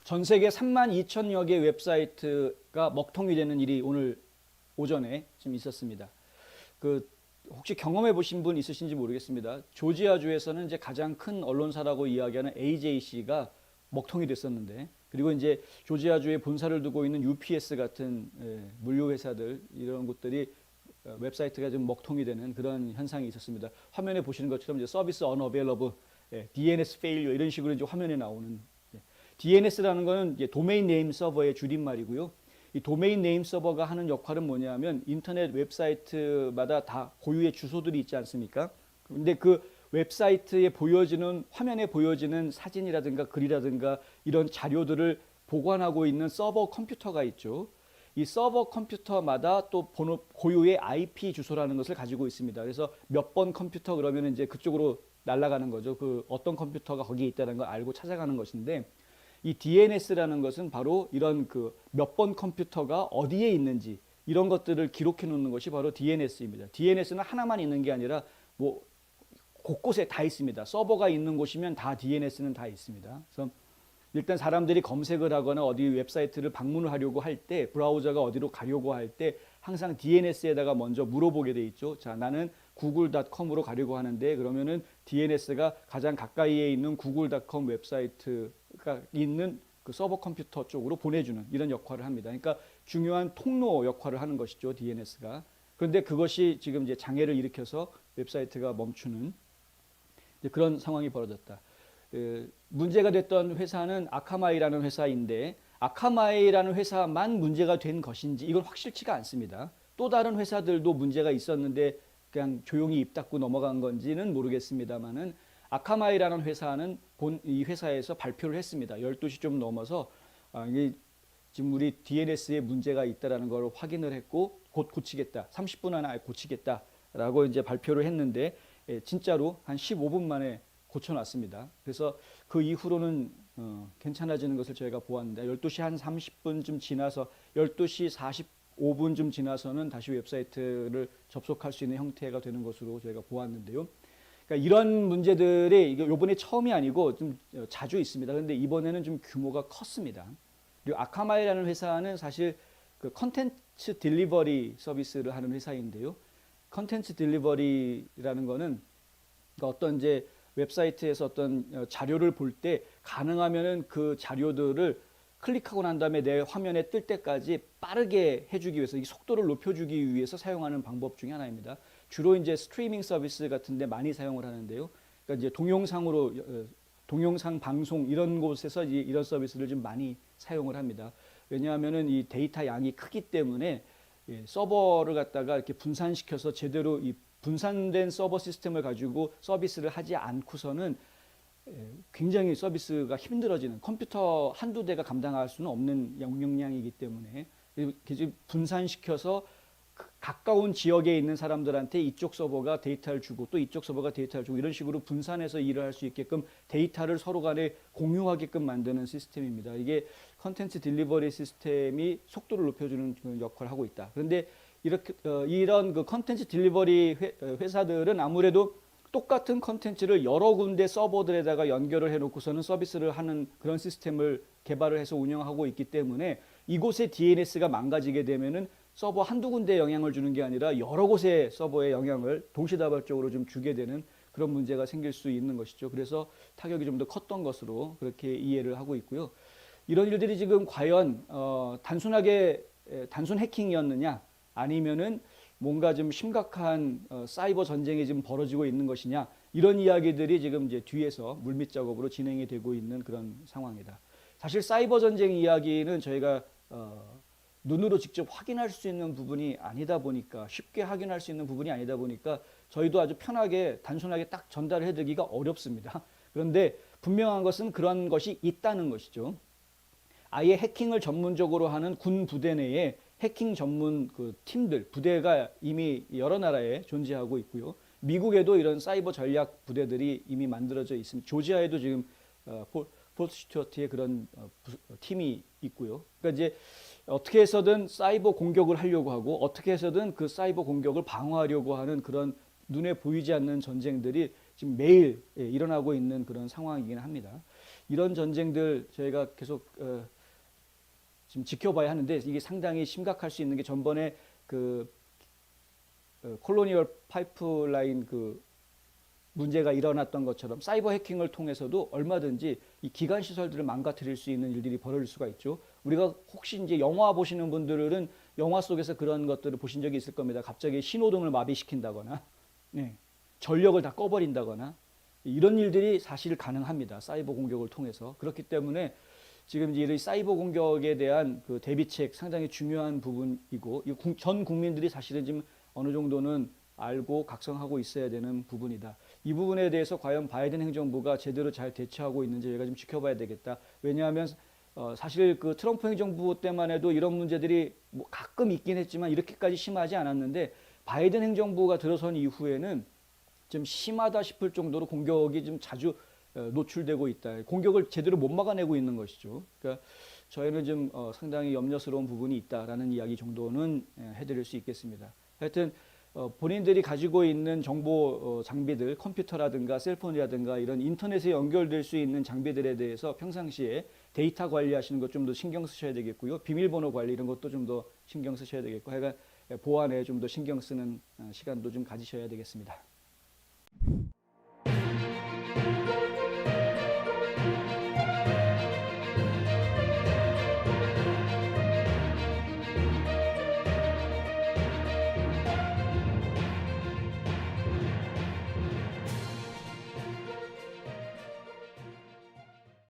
전 세계 3만 2천여 개 웹사이트가 먹통이 되는 일이 오늘 오전에 좀 있었습니다. 그 혹시 경험해 보신 분 있으신지 모르겠습니다. 조지아주에서는 이제 가장 큰 언론사라고 이야기하는 AJC가 먹통이 됐었는데, 그리고 이제 조지아주에 본사를 두고 있는 UPS 같은 물류 회사들, 이런 곳들이 웹사이트가 좀 먹통이 되는 그런 현상이 있었습니다. 화면에 보시는 것처럼 이제 서비스 unavailable, DNS failure 이런 식으로 이제 화면에 나오는, DNS라는 거는 이제 도메인 네임 서버의 줄임말이고요. 이 도메인 네임 서버가 하는 역할은 뭐냐면 인터넷 웹사이트마다 다 고유의 주소들이 있지 않습니까? 근데 그 웹사이트에 보여지는, 화면에 보여지는 사진이라든가 글이라든가 이런 자료들을 보관하고 있는 서버 컴퓨터가 있죠. 이 서버 컴퓨터마다 또 번호, 고유의 IP 주소라는 것을 가지고 있습니다. 그래서 몇 번 컴퓨터 그러면 이제 그쪽으로 날아가는 거죠. 그 어떤 컴퓨터가 거기에 있다는 걸 알고 찾아가는 것인데, 이 DNS라는 것은 바로 이런 그 몇 번 컴퓨터가 어디에 있는지 이런 것들을 기록해 놓는 것이 바로 DNS입니다. DNS는 하나만 있는 게 아니라 뭐 곳곳에 다 있습니다. 서버가 있는 곳이면 다 DNS는 다 있습니다. 그래서 일단 사람들이 검색을 하거나 어디 웹사이트를 방문을 하려고 할 때, 브라우저가 어디로 가려고 할 때 항상 DNS에다가 먼저 물어보게 돼 있죠. 자, 나는 google.com으로 가려고 하는데, 그러면은 DNS가 가장 가까이에 있는 google.com 웹사이트가 있는 그 서버 컴퓨터 쪽으로 보내주는 이런 역할을 합니다. 그러니까 중요한 통로 역할을 하는 것이죠, DNS가. 그런데 그것이 지금 이제 장애를 일으켜서 웹사이트가 멈추는 그런 상황이 벌어졌다. 문제가 됐던 회사는 아카마이라는 회사인데, 아카마이라는 회사만 문제가 된 것인지 이건 확실치가 않습니다. 또 다른 회사들도 문제가 있었는데 그냥 조용히 입 닫고 넘어간 건지는 모르겠습니다만은, 아카마이라는 회사는 이 회사에서 발표를 했습니다. 12시 좀 넘어서 이게 지금 우리 DNS에 문제가 있다라는 걸 확인을 했고 곧 고치겠다. 30분 안에 고치겠다라고 이제 발표를 했는데, 진짜로 한 15분 만에 고쳐놨습니다. 그래서 그 이후로는 괜찮아지는 것을 저희가 보았는데, 12시 한 30분쯤 지나서 12시 45분쯤 지나서는 다시 웹사이트를 접속할 수 있는 형태가 되는 것으로 저희가 보았는데요. 그러니까 이런 문제들이 이번에 처음이 아니고 좀 자주 있습니다. 그런데 이번에는 좀 규모가 컸습니다. 그리고 아카마이라는 회사는 사실 그 컨텐츠 딜리버리 서비스를 하는 회사인데요. 컨텐츠 딜리버리라는 거는 어떤 이제 웹사이트에서 어떤 자료를 볼 때 가능하면은 그 자료들을 클릭하고 난 다음에 내 화면에 뜰 때까지 빠르게 해주기 위해서, 이 속도를 높여주기 위해서 사용하는 방법 중에 하나입니다. 주로 이제 스트리밍 서비스 같은데 많이 사용을 하는데요. 그러니까 이제 동영상으로 동영상 방송 이런 곳에서 이런 서비스를 좀 많이 사용을 합니다. 왜냐하면은 이 데이터 양이 크기 때문에 서버를 갖다가 이렇게 분산시켜서 제대로 이 분산된 서버 시스템을 가지고 서비스를 하지 않고서는 굉장히 서비스가 힘들어지는, 컴퓨터 한두 대가 감당할 수는 없는 용량이기 때문에 분산시켜서 가까운 지역에 있는 사람들한테 이쪽 서버가 데이터를 주고 또 이쪽 서버가 데이터를 주고 이런 식으로 분산해서 일을 할 수 있게끔 데이터를 서로 간에 공유하게끔 만드는 시스템입니다. 이게 컨텐츠 딜리버리 시스템이 속도를 높여주는 역할을 하고 있다. 그런데 이렇게 이런 그 컨텐츠 딜리버리 회사들은 아무래도 똑같은 컨텐츠를 여러 군데 서버들에다가 연결을 해놓고서는 서비스를 하는 그런 시스템을 개발을 해서 운영하고 있기 때문에, 이곳의 DNS가 망가지게 되면은 서버 한두 군데에 영향을 주는 게 아니라 여러 곳의 서버에 영향을 동시다발적으로 좀 주게 되는 그런 문제가 생길 수 있는 것이죠. 그래서 타격이 좀 더 컸던 것으로 그렇게 이해를 하고 있고요. 이런 일들이 지금 과연 단순 해킹이었느냐, 아니면은 뭔가 좀 심각한 사이버 전쟁이 지금 벌어지고 있는 것이냐, 이런 이야기들이 지금 이제 뒤에서 물밑 작업으로 진행이 되고 있는 그런 상황이다. 사실 사이버 전쟁 이야기는 저희가 눈으로 직접 확인할 수 있는 부분이 아니다 보니까, 쉽게 확인할 수 있는 부분이 아니다 보니까 저희도 아주 편하게 단순하게 딱 전달해 드리기가 어렵습니다. 그런데 분명한 것은 그런 것이 있다는 것이죠. 아예 해킹을 전문적으로 하는 군 부대 내에 해킹 전문 그 팀들, 부대가 이미 여러 나라에 존재하고 있고요. 미국에도 이런 사이버 전략 부대들이 이미 만들어져 있습니다. 조지아에도 지금 폴 스튜어트의 그런 팀이 있고요. 그러니까 이제 어떻게 해서든 사이버 공격을 하려고 하고 어떻게 해서든 그 사이버 공격을 방어하려고 하는 그런 눈에 보이지 않는 전쟁들이 지금 매일 일어나고 있는 그런 상황이긴 합니다. 이런 전쟁들 저희가 계속 지금 지켜봐야 하는데 이게 상당히 심각할 수 있는 게 전번에 그 콜로니얼 파이프라인 그 문제가 일어났던 것처럼 사이버 해킹을 통해서도 얼마든지 이 기관 시설들을 망가뜨릴 수 있는 일들이 벌어질 수가 있죠. 우리가 혹시 이제 영화 보시는 분들은 영화 속에서 그런 것들을 보신 적이 있을 겁니다. 갑자기 신호등을 마비시킨다거나, 네, 전력을 다 꺼버린다거나 이런 일들이 사실 가능합니다. 사이버 공격을 통해서. 그렇기 때문에 지금 이제 이 사이버 공격에 대한 그 대비책 상당히 중요한 부분이고 전 국민들이 사실은 지금 어느 정도는 알고 각성하고 있어야 되는 부분이다. 이 부분에 대해서 과연 바이든 행정부가 제대로 잘 대처하고 있는지 저희가 좀 지켜봐야 되겠다. 왜냐하면 사실 그 트럼프 행정부 때만 해도 이런 문제들이 뭐 가끔 있긴 했지만 이렇게까지 심하지 않았는데 바이든 행정부가 들어선 이후에는 좀 심하다 싶을 정도로 공격이 좀 자주 노출되고 있다. 공격을 제대로 못 막아내고 있는 것이죠. 그러니까 저희는 좀 상당히 염려스러운 부분이 있다라는 이야기 정도는 해드릴 수 있겠습니다. 하여튼 본인들이 가지고 있는 정보 장비들, 컴퓨터라든가 셀폰이라든가 이런 인터넷에 연결될 수 있는 장비들에 대해서 평상시에 데이터 관리하시는 것 좀 더 신경 쓰셔야 되겠고요. 비밀번호 관리 이런 것도 좀 더 신경 쓰셔야 되겠고, 하여간 보안에 좀 더 신경 쓰는 시간도 좀 가지셔야 되겠습니다.